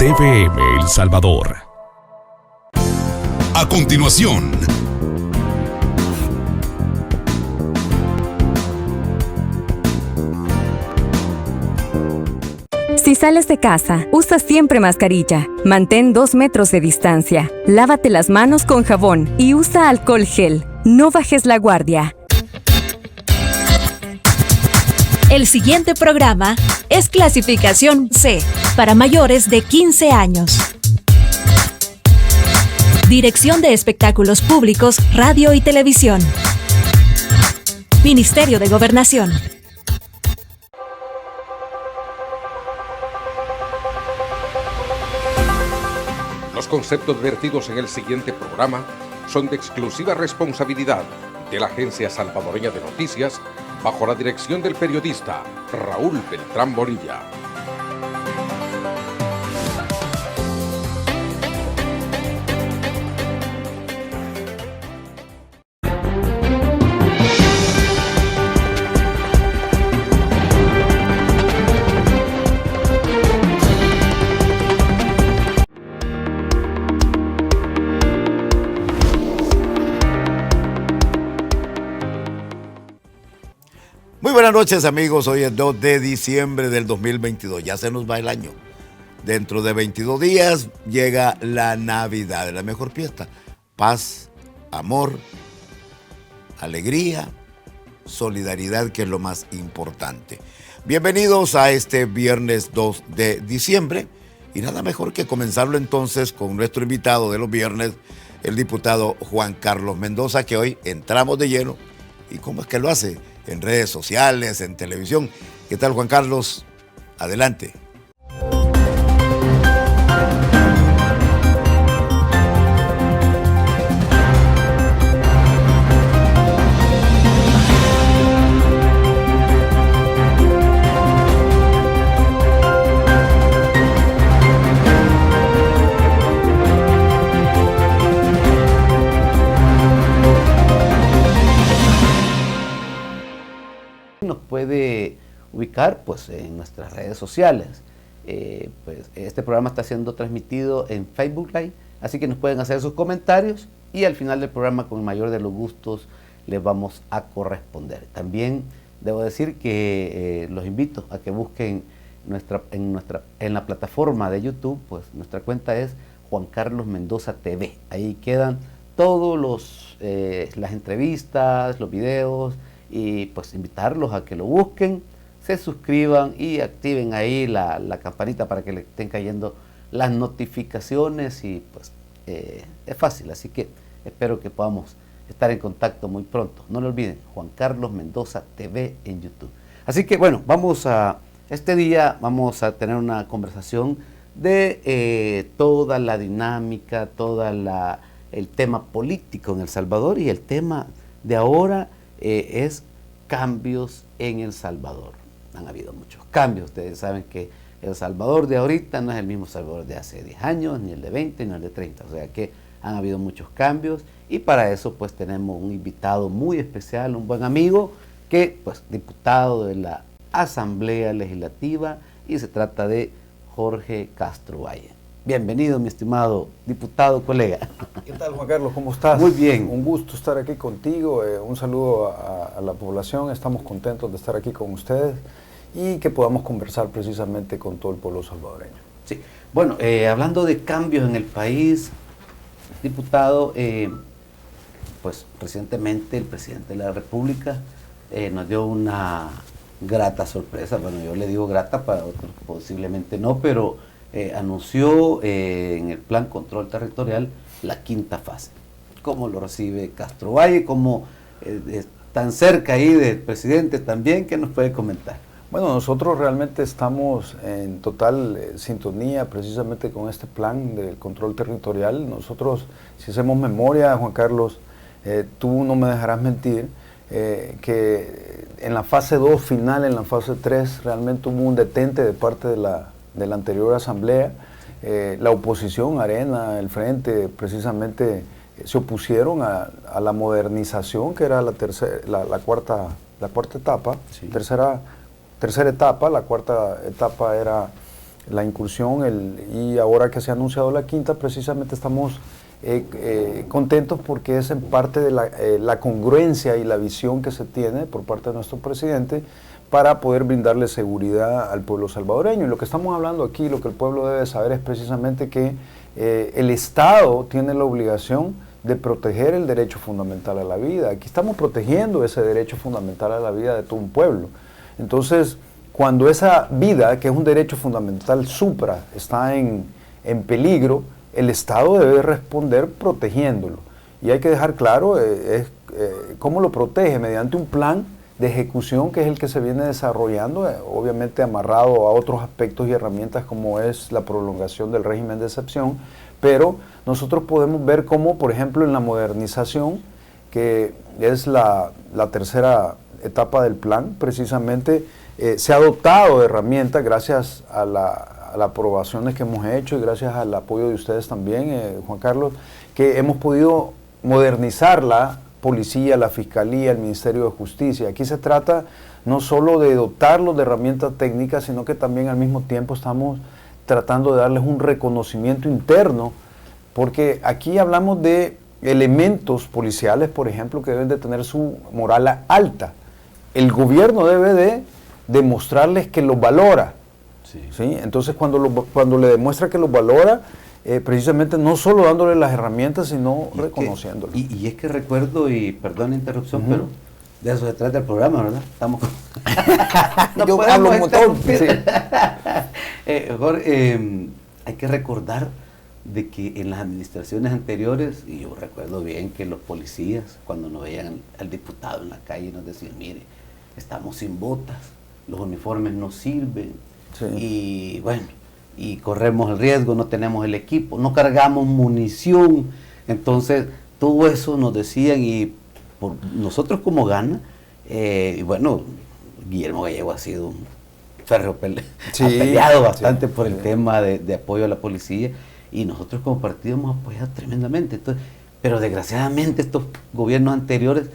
TVM El Salvador. A continuación, si sales de casa, usa siempre mascarilla. Mantén 2 metros de distancia. Lávate las manos con jabón y usa alcohol gel. No bajes la guardia. El siguiente programa es clasificación C, para mayores de 15 años. Dirección de Espectáculos Públicos, Radio y Televisión. Ministerio de Gobernación. Los conceptos vertidos en el siguiente programa son de exclusiva responsabilidad de la Agencia Salvadoreña de Noticias, bajo la dirección del periodista Raúl Beltrán Bonilla. Muy buenas noches, amigos. Hoy es 2 de diciembre del 2022. Ya se nos va el año. Dentro de 22 días llega la Navidad, la mejor fiesta. Paz, amor, alegría, solidaridad, que es lo más importante. Bienvenidos a este viernes 2 de diciembre. Y nada mejor que comenzarlo entonces con nuestro invitado de los viernes, el diputado Juan Carlos Mendoza, que hoy entramos de lleno. ¿Y cómo es que lo hace? En redes sociales, en televisión. ¿Qué tal, Juan Carlos? Adelante. Nos puede ubicar pues en nuestras redes sociales. Pues este programa está siendo transmitido en Facebook Live, así que nos pueden hacer sus comentarios y al final del programa, con el mayor de los gustos, les vamos a corresponder. También debo decir que los invito a que busquen en la plataforma de YouTube, pues nuestra cuenta es Juan Carlos Mendoza TV. Ahí quedan todos las entrevistas, los videos, y pues invitarlos a que lo busquen, se suscriban y activen ahí la campanita para que le estén cayendo las notificaciones, y pues es fácil, así que espero que podamos estar en contacto muy pronto. No lo olviden, Juan Carlos Mendoza TV en YouTube. Así que bueno, este día vamos a tener una conversación de toda la dinámica, el tema político en El Salvador, y el tema de ahora es cambios en El Salvador. Han habido muchos cambios. Ustedes saben que El Salvador de ahorita no es el mismo Salvador de hace 10 años, ni el de 20, ni el de 30. O sea que han habido muchos cambios, y para eso pues tenemos un invitado muy especial, un buen amigo, que pues diputado de la Asamblea Legislativa, y se trata de Jorge Castro Valle. Bienvenido, mi estimado diputado, colega. ¿Qué tal, Juan Carlos? ¿Cómo estás? Muy bien. Un gusto estar aquí contigo. Un saludo a la población. Estamos contentos de estar aquí con ustedes y que podamos conversar precisamente con todo el pueblo salvadoreño. Sí. Bueno, hablando de cambios en el país, diputado, pues recientemente el presidente de la República nos dio una grata sorpresa. Bueno, yo le digo grata, para otros posiblemente no, pero anunció en el Plan Control Territorial la 5ª fase. ¿Cómo lo recibe Castro Valle? ¿Cómo tan cerca ahí del presidente también? ¿Qué nos puede comentar? Bueno, nosotros realmente estamos en total sintonía precisamente con este plan del control territorial. Nosotros, si hacemos memoria, Juan Carlos, tú no me dejarás mentir, que en la fase 2 final, en la fase 3, realmente hubo un detente de parte de la anterior asamblea. La oposición, Arena, el Frente, precisamente se opusieron a la modernización, que era la cuarta etapa, sí. tercera etapa. La cuarta etapa era la incursión, y ahora que se ha anunciado la quinta, precisamente estamos contentos porque es en parte de la congruencia y la visión que se tiene por parte de nuestro presidente para poder brindarle seguridad al pueblo salvadoreño. Y lo que estamos hablando aquí, lo que el pueblo debe saber es precisamente que el Estado tiene la obligación de proteger el derecho fundamental a la vida. Aquí estamos protegiendo ese derecho fundamental a la vida de todo un pueblo. Entonces, cuando esa vida, que es un derecho fundamental supra, está en peligro, el Estado debe responder protegiéndolo. Y hay que dejar claro cómo lo protege, mediante un plan de ejecución que es el que se viene desarrollando, obviamente amarrado a otros aspectos y herramientas como es la prolongación del régimen de excepción, pero nosotros podemos ver cómo, por ejemplo, en la modernización, que es la tercera etapa del plan, precisamente se ha dotado de herramientas gracias a las aprobaciones que hemos hecho y gracias al apoyo de ustedes también, Juan Carlos, que hemos podido modernizar la policía, la fiscalía, el Ministerio de Justicia. Aquí se trata no solo de dotarlos de herramientas técnicas, sino que también al mismo tiempo estamos tratando de darles un reconocimiento interno, porque aquí hablamos de elementos policiales, por ejemplo, que deben de tener su moral alta. El gobierno debe de demostrarles que los valora. ¿Sí? Entonces, cuando le demuestra que los valora, precisamente no solo dándole las herramientas, sino reconociéndolo. Y es que recuerdo, y perdón la interrupción, pero de eso se trata el programa, ¿verdad? Estamos no yo hablo un montón. Sí. Jorge, hay que recordar de que en las administraciones anteriores, y yo recuerdo bien que los policías, cuando nos veían al diputado en la calle, nos decían, mire, estamos sin botas, los uniformes no sirven, y bueno, y corremos el riesgo, no tenemos el equipo, no cargamos munición. Entonces todo eso nos decían, y por nosotros como Gana, y bueno, Guillermo Gallego ha sido un férreo ha peleado bastante por el tema de apoyo a la policía, y nosotros como partido hemos apoyado tremendamente. Entonces, pero desgraciadamente estos gobiernos anteriores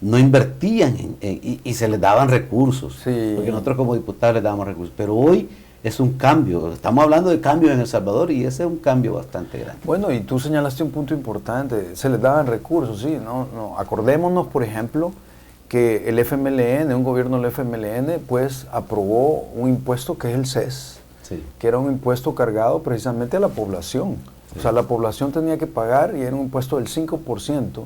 no invertían y se les daban recursos, porque nosotros como diputados les dábamos recursos, pero hoy es un cambio, estamos hablando de cambios en El Salvador y ese es un cambio bastante grande. Bueno, y tú señalaste un punto importante, se les daban recursos, sí, no, acordémonos, por ejemplo, que el FMLN, un gobierno del FMLN, pues aprobó un impuesto que es el CES, que era un impuesto cargado precisamente a la población, o sea, la población tenía que pagar y era un impuesto del 5%,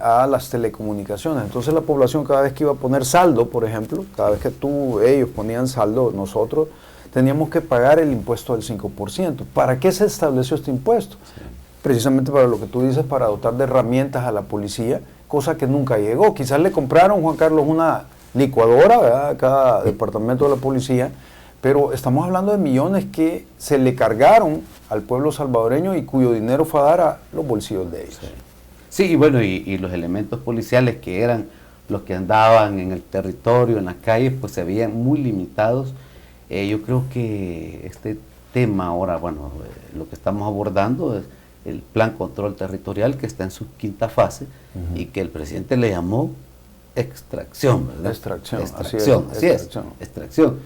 a las telecomunicaciones. Entonces la población cada vez que iba a poner saldo, por ejemplo, cada vez que ellos ponían saldo, nosotros teníamos que pagar el impuesto del 5%. ¿Para qué se estableció este impuesto? Precisamente para lo que tú dices, para dotar de herramientas a la policía, cosa que nunca llegó. Quizás le compraron, Juan Carlos, una licuadora, ¿verdad?, a cada departamento de la policía, pero estamos hablando de millones que se le cargaron al pueblo salvadoreño y cuyo dinero fue a dar a los bolsillos de ellos. Sí, y bueno, y los elementos policiales que eran los que andaban en el territorio, en las calles, pues se veían muy limitados. Yo creo que este tema ahora, bueno, lo que estamos abordando es el Plan Control Territorial, que está en su quinta fase, y que el presidente le llamó extracción, ¿verdad? Extracción.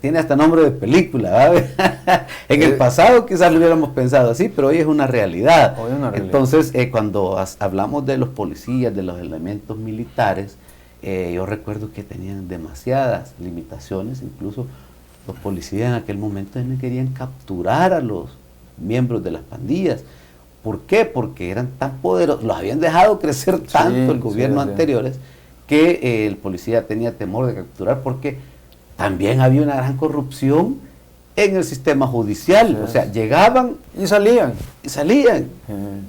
Tiene hasta nombre de película, ¿verdad? En el pasado quizás lo hubiéramos pensado así, pero hoy es una realidad. Entonces, cuando hablamos de los policías, de los elementos militares, yo recuerdo que tenían demasiadas limitaciones, incluso los policías en aquel momento no querían capturar a los miembros de las pandillas. ¿Por qué? Porque eran tan poderosos, los habían dejado crecer tanto el gobierno anteriores, que el policía tenía temor de capturar, porque también había una gran corrupción en el sistema judicial. O sea, llegaban y salían.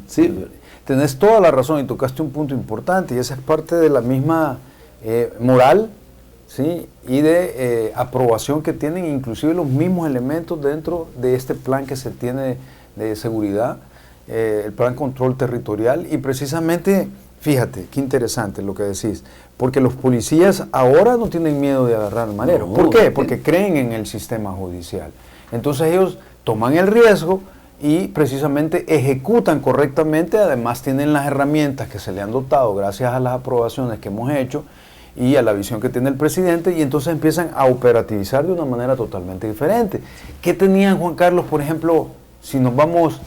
Sí. Tenés toda la razón y tocaste un punto importante, y esa es parte de la misma moral, ¿sí?, y de aprobación que tienen inclusive los mismos elementos dentro de este plan que se tiene de seguridad, el plan control territorial. Y precisamente, fíjate, qué interesante lo que decís, porque los policías ahora no tienen miedo de agarrar al manero. ¿Por qué? Porque creen en el sistema judicial. Entonces ellos toman el riesgo y precisamente ejecutan correctamente, además tienen las herramientas que se le han dotado gracias a las aprobaciones que hemos hecho, y a la visión que tiene el presidente, y entonces empiezan a operativizar de una manera totalmente diferente. ¿Qué tenían, Juan Carlos, por ejemplo, si nos vamos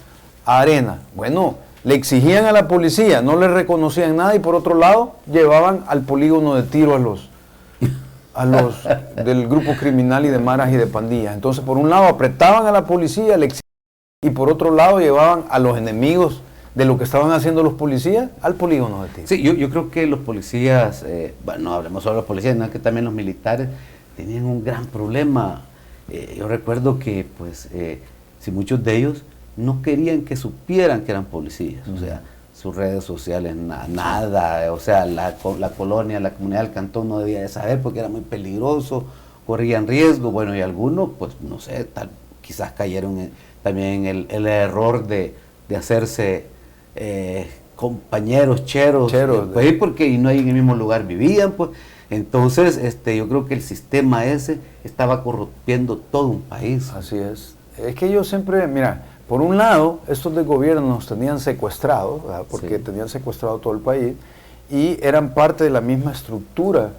a Arena? Bueno, le exigían a la policía, no le reconocían nada, y por otro lado llevaban al polígono de tiro a los del grupo criminal y de maras y de pandillas. Entonces, por un lado apretaban a la policía, le exigían, y por otro lado llevaban a los enemigos de lo que estaban haciendo los policías al polígono de tiro. Sí, yo creo que los policías, bueno, no hablemos solo de los policías, sino que también los militares tenían un gran problema. Yo recuerdo que, pues, si muchos de ellos no querían que supieran que eran policías, o sea, sus redes sociales, nada, o sea, la colonia, la comunidad del cantón no debía de saber porque era muy peligroso, corrían riesgo, bueno, y algunos, pues, no sé, quizás cayeron también en el error de hacerse compañeros, cheros, pues, porque no hay en el mismo lugar vivían, pues. Entonces, yo creo que el sistema ese estaba corrompiendo todo un país. Así es. Es que yo siempre, mira, por un lado, estos de gobierno nos tenían secuestrados, ¿verdad? Porque tenían secuestrado todo el país, y eran parte de la misma estructura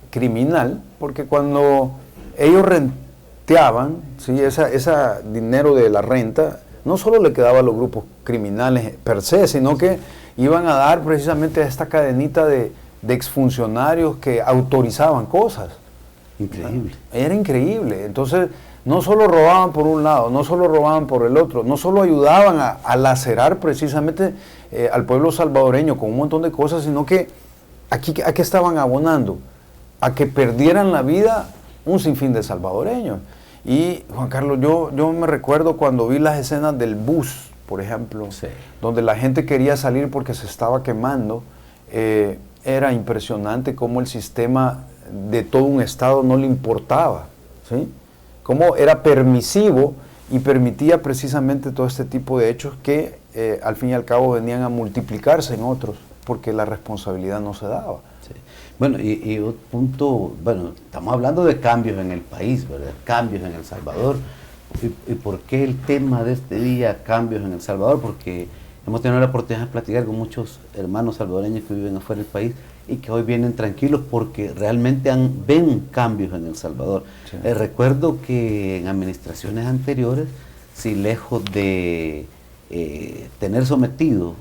criminal, porque cuando ellos renteaban, ¿sí? ese dinero de la renta, no solo le quedaba a los grupos criminales per se, sino que iban a dar precisamente a esta cadenita de exfuncionarios que autorizaban cosas. Increíble. Era increíble. Entonces, no solo robaban por un lado, no solo robaban por el otro, no solo ayudaban a lacerar precisamente al pueblo salvadoreño con un montón de cosas, sino que ¿a qué estaban abonando? A que perdieran la vida un sinfín de salvadoreños. Y, Juan Carlos, yo me recuerdo cuando vi las escenas del bus, por ejemplo, donde la gente quería salir porque se estaba quemando. Era impresionante cómo el sistema de todo un estado no le importaba, ¿sí? Cómo era permisivo y permitía precisamente todo este tipo de hechos que al fin y al cabo venían a multiplicarse en otros, porque la responsabilidad no se daba. Sí. Bueno, y otro punto, bueno, estamos hablando de cambios en el país, ¿verdad? Cambios en El Salvador. ¿Y por qué el tema de este día, cambios en El Salvador? Porque hemos tenido la oportunidad de platicar con muchos hermanos salvadoreños que viven afuera del país y que hoy vienen tranquilos porque realmente ven cambios en El Salvador. Sí. Recuerdo que en administraciones anteriores, si lejos de tener sometido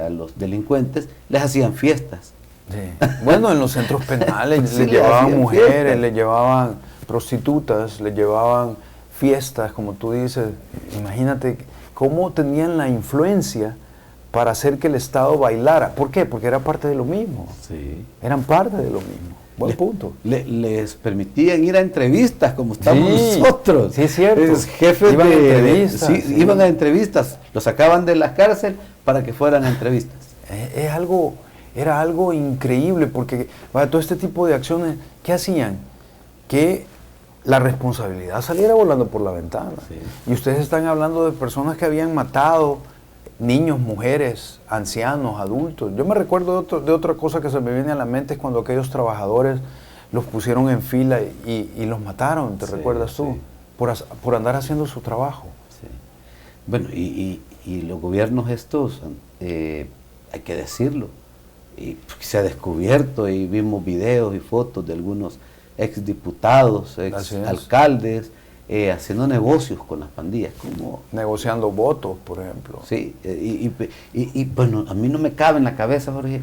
a los delincuentes, les hacían fiestas. Sí. Bueno, en los centros penales les llevaban mujeres, les llevaban prostitutas, les llevaban fiestas, como tú dices. Imagínate cómo tenían la influencia para hacer que el Estado bailara. ¿Por qué? Porque era parte de lo mismo. Sí. Eran parte de lo mismo. Buen punto. Les permitían ir a entrevistas, como estamos nosotros. Sí, es cierto. Jefes iban a entrevistas. Iban a entrevistas. Los sacaban de la cárcel para que fueran a entrevistas. Era algo increíble, porque para todo este tipo de acciones, ¿qué hacían? Que la responsabilidad saliera volando por la ventana. Sí. Y ustedes están hablando de personas que habían matado niños, mujeres, ancianos, adultos. Yo me recuerdo de otra cosa que se me viene a la mente, es cuando aquellos trabajadores los pusieron en fila y los mataron, ¿te recuerdas tú? Sí. Por andar haciendo su trabajo. Sí. Bueno, y los gobiernos estos, hay que decirlo, y se ha descubierto y vimos videos y fotos de algunos exdiputados, exalcaldes, haciendo negocios con las pandillas, como negociando votos, por ejemplo. Sí, y bueno, a mí no me cabe en la cabeza, Jorge,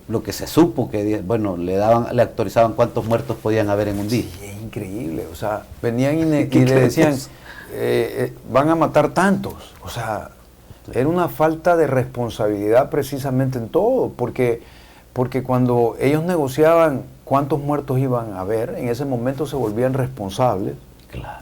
lo que se supo que, bueno, le autorizaban cuántos muertos podían haber en un día. Sí, es increíble, o sea, venían y le decían, van a matar tantos, o sea, era una falta de responsabilidad precisamente en todo, porque cuando ellos negociaban cuántos muertos iban a haber, en ese momento se volvían responsables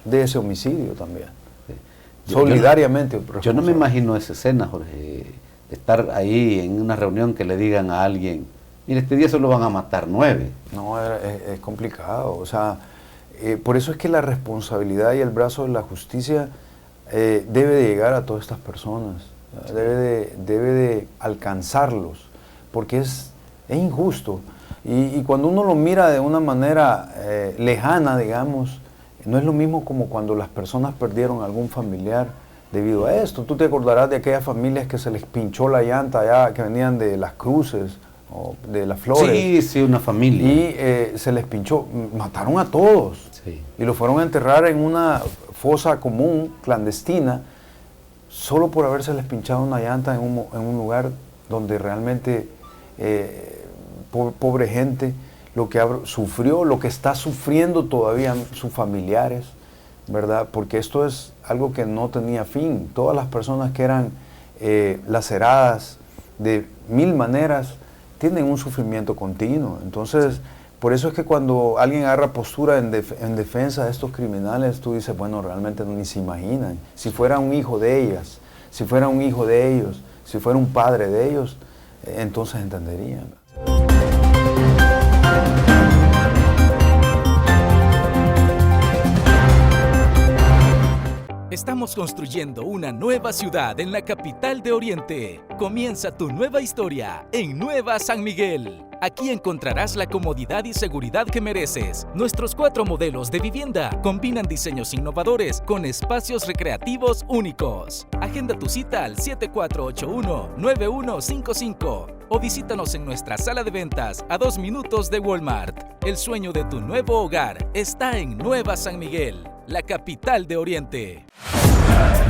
de ese homicidio también. Sí. Solidariamente. Yo no me imagino esa escena, Jorge, estar ahí en una reunión que le digan a alguien, mire, este día solo van a matar 9. No, es complicado, o sea, por eso es que la responsabilidad y el brazo de la justicia debe de llegar a todas estas personas, debe de alcanzarlos, porque es injusto. Y cuando uno lo mira de una manera lejana, digamos, no es lo mismo como cuando las personas perdieron algún familiar debido a esto. Tú te acordarás de aquellas familias que se les pinchó la llanta allá, que venían de Las Cruces o de Las Flores. Sí, sí, una familia. Y se les pinchó, mataron a todos. Sí. Y lo fueron a enterrar en una fosa común, clandestina, solo por haberse les pinchado una llanta en un lugar donde realmente, pobre gente, lo que sufrió, lo que está sufriendo todavía sus familiares, ¿verdad? Porque esto es algo que no tenía fin. Todas las personas que eran laceradas de 1000 maneras tienen un sufrimiento continuo. Entonces, por eso es que cuando alguien agarra postura en defensa de estos criminales, tú dices, bueno, realmente ni se imaginan. Si fuera un hijo de ellas, si fuera un hijo de ellos, si fuera un padre de ellos, entonces entenderían. Estamos construyendo una nueva ciudad en la capital de Oriente. Comienza tu nueva historia en Nueva San Miguel. Aquí encontrarás la comodidad y seguridad que mereces. Nuestros 4 modelos de vivienda combinan diseños innovadores con espacios recreativos únicos. Agenda tu cita al 7481-9155 o visítanos en nuestra sala de ventas a 2 minutos de Walmart. El sueño de tu nuevo hogar está en Nueva San Miguel, la capital de Oriente.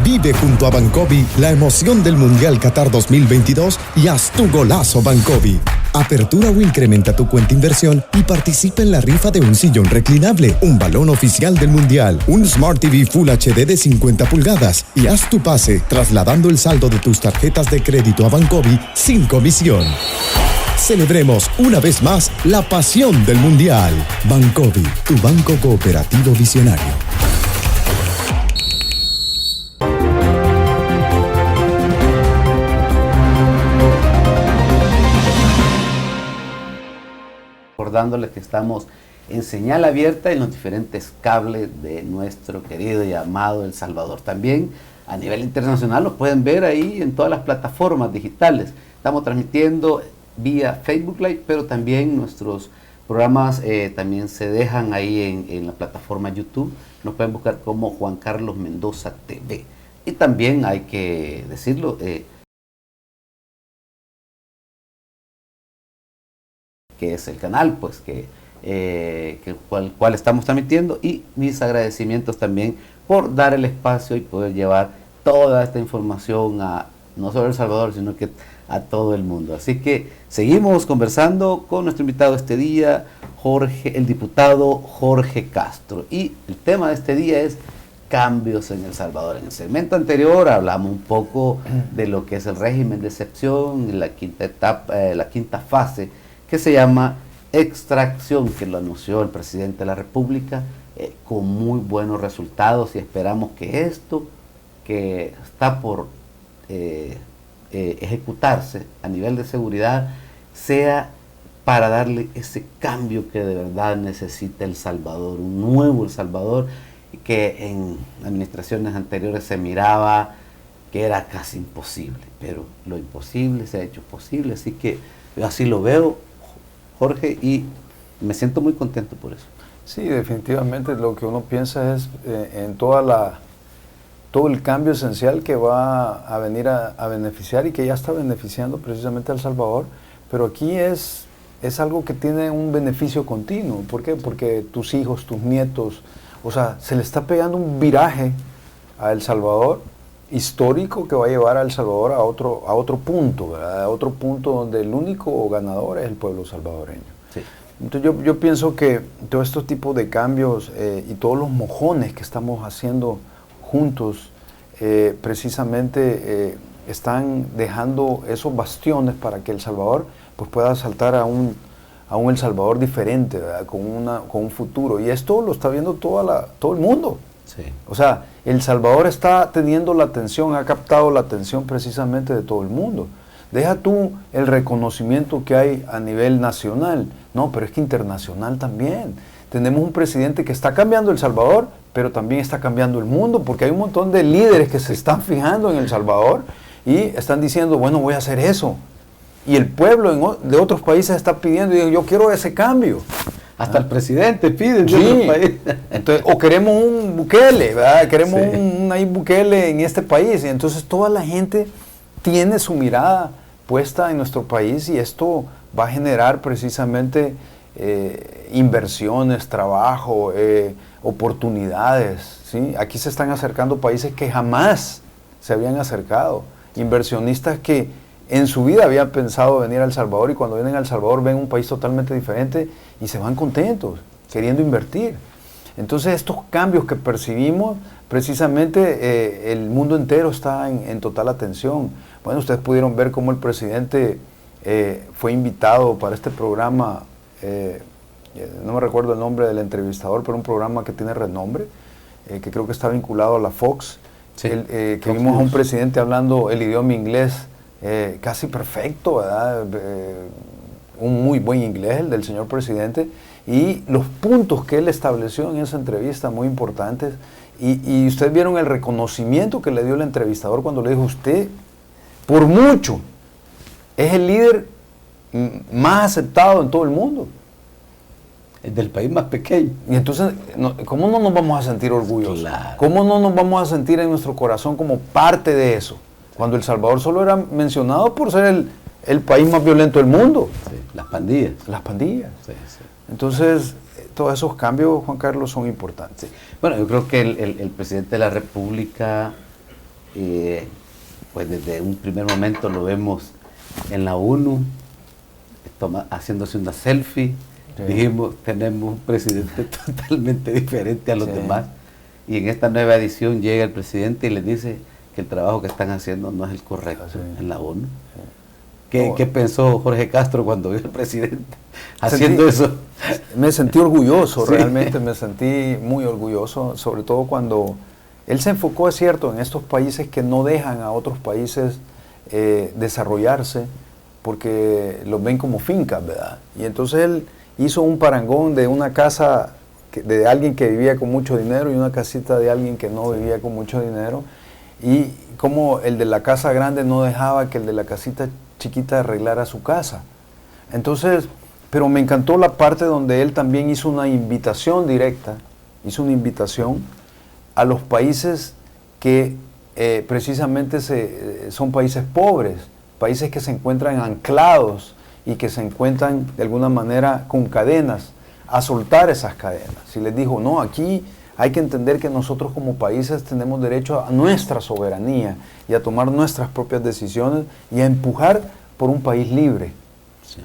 Vive junto a Bancovi la emoción del Mundial Qatar 2022 y haz tu golazo Bancovi. Apertura o incrementa tu cuenta inversión y participa en la rifa de un sillón reclinable, un balón oficial del Mundial, un Smart TV Full HD de 50 pulgadas y haz tu pase trasladando el saldo de tus tarjetas de crédito a Bancovi sin comisión. Celebremos una vez más la pasión del Mundial. Bancovi, tu banco cooperativo visionario. Recordándole que estamos en señal abierta en los diferentes cables de nuestro querido y amado El Salvador. También a nivel internacional lo pueden ver ahí en todas las plataformas digitales. Estamos transmitiendo vía Facebook Live, pero también nuestros programas también se dejan ahí en la plataforma YouTube. Nos pueden buscar como Juan Carlos Mendoza TV. Y también hay que decirlo, que es el canal pues cual estamos transmitiendo, y mis agradecimientos también por dar el espacio y poder llevar toda esta información a no solo El Salvador, sino que a todo el mundo. Así que seguimos conversando con nuestro invitado este día, el diputado Jorge Castro, y el tema de este día es cambios en El Salvador. En el segmento anterior hablamos un poco de lo que es el régimen de excepción, la quinta etapa, la quinta fase, que se llama extracción, que lo anunció el presidente de la República, con muy buenos resultados, y esperamos que esto que está por ejecutarse a nivel de seguridad sea para darle ese cambio que de verdad necesita El Salvador, un nuevo El Salvador, que en administraciones anteriores se miraba que era casi imposible, pero lo imposible se ha hecho posible. Así que yo así lo veo, Jorge, y me siento muy contento por eso. Sí, definitivamente lo que uno piensa es en todo el cambio esencial que va a venir a beneficiar, y que ya está beneficiando precisamente a El Salvador, pero aquí es algo que tiene un beneficio continuo. ¿Por qué? Porque tus hijos, tus nietos, o sea, se le está pegando un viraje a El Salvador histórico que va a llevar a El Salvador a otro punto, ¿verdad? A otro punto donde el único ganador es el pueblo salvadoreño. Sí. Entonces yo pienso que todo este tipo de cambios y todos los mojones que estamos haciendo juntos precisamente están dejando esos bastiones para que El Salvador pues pueda saltar a un El Salvador diferente, ¿verdad? Con un futuro. Y esto lo está viendo todo el mundo. Sí. O sea, El Salvador está teniendo la atención, ha captado la atención precisamente de todo el mundo. Deja tú el reconocimiento que hay a nivel nacional, no, pero es que internacional también. Tenemos un presidente que está cambiando El Salvador, pero también está cambiando el mundo, porque hay un montón de líderes que se están fijando en El Salvador y están diciendo, bueno, voy a hacer eso. Y el pueblo de otros países está pidiendo, y digo, yo quiero ese cambio. Hasta el presidente pide. Sí. Entonces, o queremos un Bukele, ¿verdad? Queremos un Bukele en este país. Y entonces toda la gente tiene su mirada puesta en nuestro país, y esto va a generar precisamente inversiones, trabajo, oportunidades, ¿sí? Aquí se están acercando países que jamás se habían acercado, inversionistas que en su vida habían pensado venir a El Salvador y cuando vienen a El Salvador ven un país totalmente diferente y se van contentos, queriendo invertir. Entonces estos cambios que percibimos, precisamente el mundo entero está en total atención. Bueno, ustedes pudieron ver cómo el presidente fue invitado para este programa, no me recuerdo el nombre del entrevistador, pero un programa que tiene renombre, que creo que está vinculado a la Fox, sí, que Fox vimos News. A un presidente hablando el idioma inglés casi perfecto, ¿verdad? Un muy buen inglés el del señor presidente, y los puntos que él estableció en esa entrevista muy importantes, y ustedes vieron el reconocimiento que le dio el entrevistador cuando le dijo: usted, por mucho, es el líder más aceptado en todo el mundo. Es del país más pequeño. Y entonces, ¿cómo no nos vamos a sentir orgullosos? Claro. ¿Cómo no nos vamos a sentir en nuestro corazón como parte de eso? Cuando El Salvador solo era mencionado por ser el país más violento del mundo. Sí, las pandillas. Las pandillas. Sí, sí. Entonces, todos esos cambios, Juan Carlos, son importantes. Sí. Bueno, yo creo que el presidente de la República, pues desde un primer momento lo vemos en la ONU, haciéndose una selfie. Sí. Dijimos, tenemos un presidente totalmente diferente a los demás. Y en esta nueva edición llega el presidente y les dice que el trabajo que están haciendo no es el correcto en la ONU. ¿Qué pensó Jorge Castro cuando vio al presidente haciendo eso? Me sentí orgulloso, realmente me sentí muy orgulloso, sobre todo cuando él se enfocó, es cierto, en estos países que no dejan a otros países desarrollarse porque los ven como fincas, ¿verdad? Y entonces él hizo un parangón de una casa de alguien que vivía con mucho dinero y una casita de alguien que no vivía con mucho dinero, y como el de la casa grande no dejaba que el de la casita chiquita arreglara su casa. Entonces, pero me encantó la parte donde él también hizo una invitación directa, hizo una invitación a los países que precisamente son países pobres, países que se encuentran anclados y que se encuentran de alguna manera con cadenas, a soltar esas cadenas. Y les dijo: no, aquí hay que entender que nosotros como países tenemos derecho a nuestra soberanía y a tomar nuestras propias decisiones y a empujar por un país libre. Sí.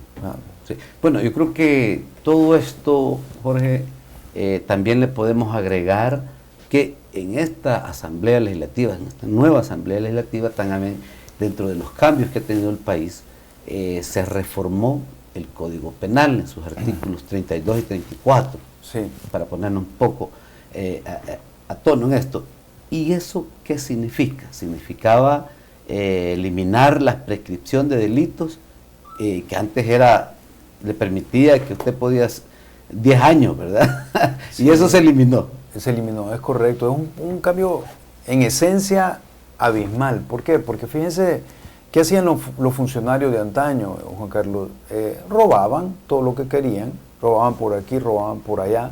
Sí. Bueno, yo creo que todo esto, Jorge, también le podemos agregar que en esta Asamblea Legislativa, en esta nueva Asamblea Legislativa, también dentro de los cambios que ha tenido el país, se reformó el Código Penal en sus artículos 32 y 34, sí, para ponernos un poco a tono en esto. ¿Y eso qué significa? Significaba eliminar la prescripción de delitos que antes le permitía que usted podía 10 años, ¿verdad? Sí. Y eso se eliminó. Se eliminó, es correcto. Es un cambio en esencia abismal. ¿Por qué? Porque fíjense, ¿qué hacían los funcionarios de antaño, Juan Carlos? Robaban todo lo que querían, robaban por aquí, robaban por allá.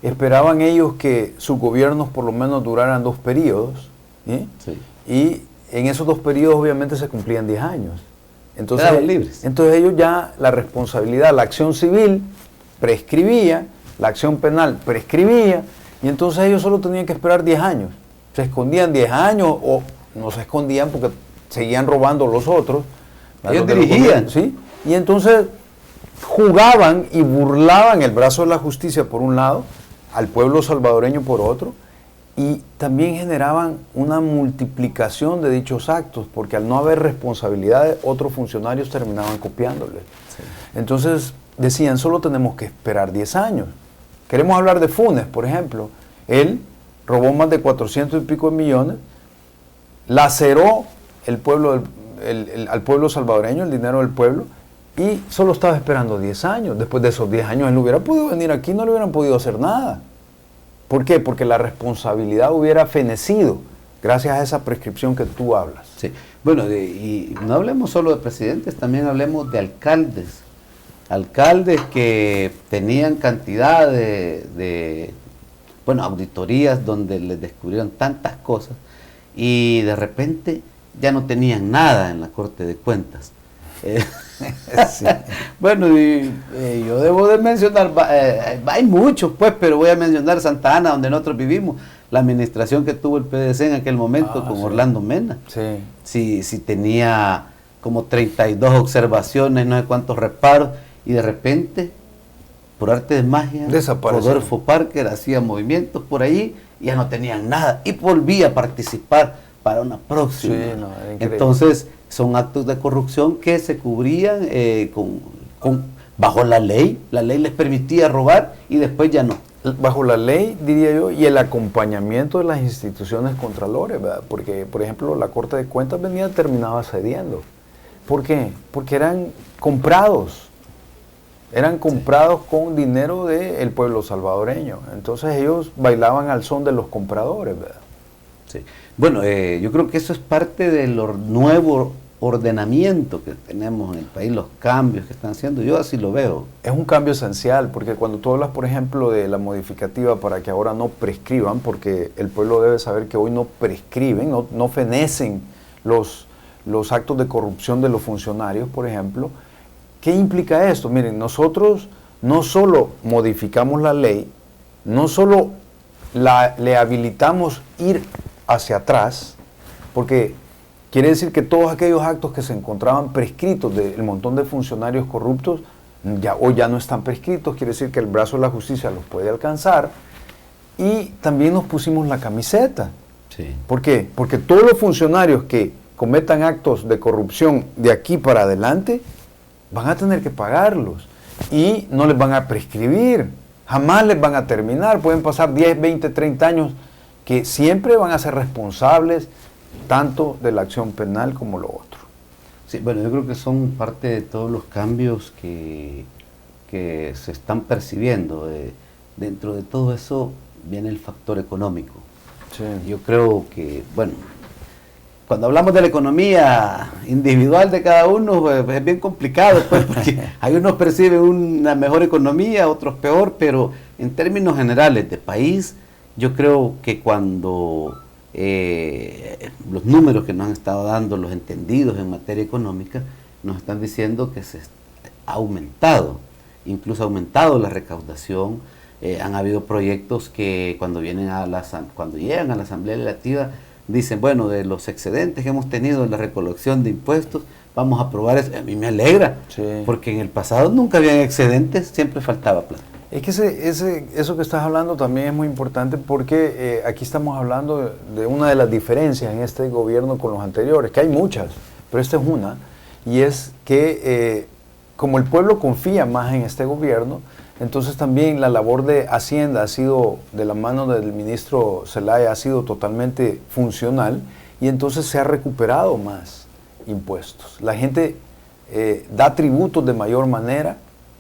Esperaban ellos que sus gobiernos por lo menos duraran 2 periodos, ¿sí? Sí. Y en esos 2 periodos obviamente se cumplían 10 años. Entonces, libres. Entonces ellos ya la responsabilidad, la acción civil prescribía, la acción penal prescribía, y entonces ellos solo tenían que esperar 10 años. Se escondían 10 años o no se escondían porque seguían robando los otros. Ellos dirigían. ¿Sí? Y entonces jugaban y burlaban el brazo de la justicia por un lado, al pueblo salvadoreño por otro, y también generaban una multiplicación de dichos actos, porque al no haber responsabilidades, otros funcionarios terminaban copiándoles. Sí. Entonces decían, solo tenemos que esperar 10 años. Queremos hablar de Funes, por ejemplo. Él robó más de 400 y pico de millones, laceró el pueblo, al pueblo salvadoreño, el dinero del pueblo, y solo estaba esperando 10 años. Después de esos 10 años él no hubiera podido venir aquí, no le hubieran podido hacer nada. ¿Por qué? Porque la responsabilidad hubiera fenecido gracias a esa prescripción que tú hablas. Sí. Bueno, y no hablemos solo de presidentes, también hablemos de alcaldes. Alcaldes que tenían cantidad de auditorías donde les descubrieron tantas cosas y de repente ya no tenían nada en la Corte de Cuentas. Sí. Bueno, yo debo de mencionar, hay muchos pues, pero voy a mencionar Santa Ana, donde nosotros vivimos, la administración que tuvo el PDC en aquel momento con Orlando Mena. Sí, tenía como 32 observaciones, no sé cuántos reparos, y de repente, por arte de magia, Rodolfo Parker hacía movimientos por ahí y ya no tenían nada, y volvía a participar para una próxima. Entonces, son actos de corrupción que se cubrían bajo la ley les permitía robar y después ya no. Bajo la ley, diría yo, y el acompañamiento de las instituciones contralores, ¿verdad? Porque, por ejemplo, la Corte de Cuentas terminaba cediendo. ¿Por qué? Porque eran comprados con dinero del pueblo salvadoreño. Entonces ellos bailaban al son de los compradores, ¿verdad? Sí. Bueno, yo creo que eso es parte del nuevo ordenamiento que tenemos en el país, los cambios que están haciendo, yo así lo veo. Es un cambio esencial, porque cuando tú hablas, por ejemplo, de la modificativa para que ahora no prescriban, porque el pueblo debe saber que hoy no prescriben, no fenecen los actos de corrupción de los funcionarios, por ejemplo. ¿Qué implica esto? Miren, nosotros no solo modificamos la ley, no solo le habilitamos ir hacia atrás, porque quiere decir que todos aquellos actos que se encontraban prescritos del montón de funcionarios corruptos hoy ya no están prescritos, quiere decir que el brazo de la justicia los puede alcanzar, y también nos pusimos la camiseta. Sí. ¿Por qué? Porque todos los funcionarios que cometan actos de corrupción de aquí para adelante van a tener que pagarlos y no les van a prescribir, jamás les van a terminar, pueden pasar 10, 20, 30 años que siempre van a ser responsables tanto de la acción penal como lo otro. Sí, bueno, yo creo que son parte de todos los cambios que se están percibiendo. Dentro de todo eso viene el factor económico. Sí. Yo creo que, bueno, cuando hablamos de la economía individual de cada uno, pues, es bien complicado, pues, porque hay unos perciben una mejor economía, otros peor, pero en términos generales de país, yo creo que cuando los números que nos han estado dando los entendidos en materia económica nos están diciendo que se ha aumentado, incluso ha aumentado la recaudación. Han habido proyectos que cuando llegan a la Asamblea Legislativa dicen, bueno, de los excedentes que hemos tenido en la recolección de impuestos, vamos a aprobar eso. A mí me alegra, sí, porque en el pasado nunca habían excedentes, siempre faltaba plata. Es que eso que estás hablando también es muy importante, porque aquí estamos hablando de una de las diferencias en este gobierno con los anteriores, que hay muchas, pero esta es una, y es que como el pueblo confía más en este gobierno, entonces también la labor de Hacienda ha sido, de la mano del ministro Zelaya, ha sido totalmente funcional, y entonces se ha recuperado más impuestos. La gente da tributos de mayor manera,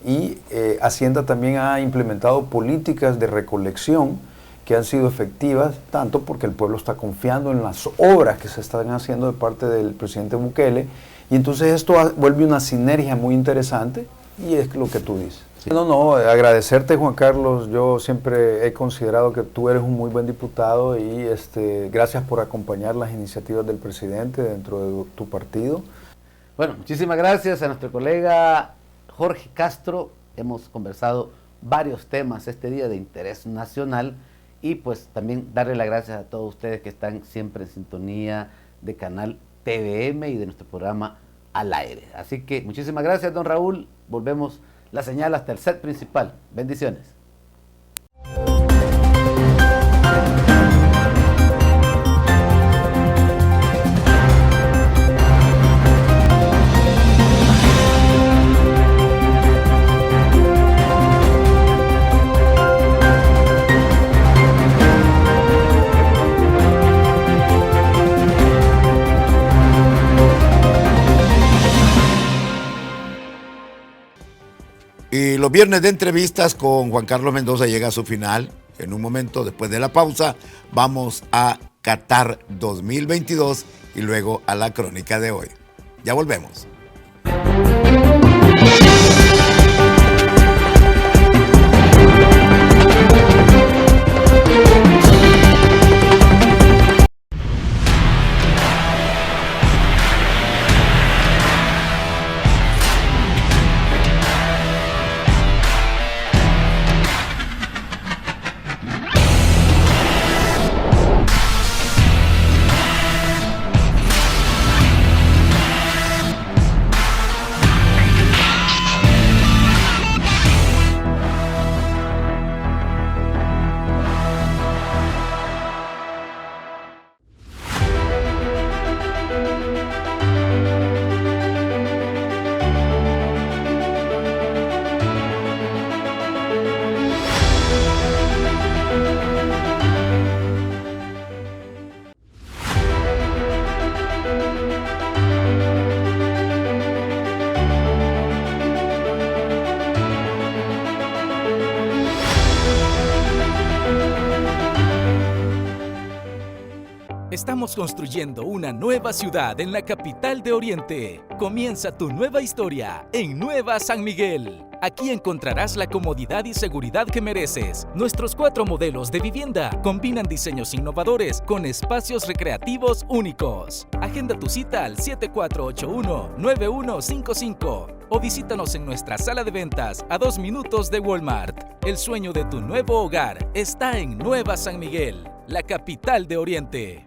y Hacienda también ha implementado políticas de recolección que han sido efectivas, tanto porque el pueblo está confiando en las obras que se están haciendo de parte del presidente Bukele, y entonces esto vuelve una sinergia muy interesante, y es lo que tú dices. Sí. No, agradecerte, Juan Carlos. Yo siempre he considerado que tú eres un muy buen diputado, y gracias por acompañar las iniciativas del presidente dentro de tu partido. Bueno, muchísimas gracias a nuestro colega Jorge Castro. Hemos conversado varios temas este día de interés nacional, y pues también darle las gracias a todos ustedes que están siempre en sintonía de Canal TVM y de nuestro programa Al Aire. Así que muchísimas gracias, don Raúl. Volvemos la señal hasta el set principal. Bendiciones. Y los viernes de entrevistas con Juan Carlos Mendoza llega a su final. En un momento, después de la pausa, vamos a Qatar 2022 y luego a la crónica de hoy. Ya volvemos. Estamos construyendo una nueva ciudad en la capital de Oriente. Comienza tu nueva historia en Nueva San Miguel. Aquí encontrarás la comodidad y seguridad que mereces. Nuestros 4 modelos de vivienda combinan diseños innovadores con espacios recreativos únicos. Agenda tu cita al 7481-9155 o visítanos en nuestra sala de ventas a 2 minutos de Walmart. El sueño de tu nuevo hogar está en Nueva San Miguel, la capital de Oriente.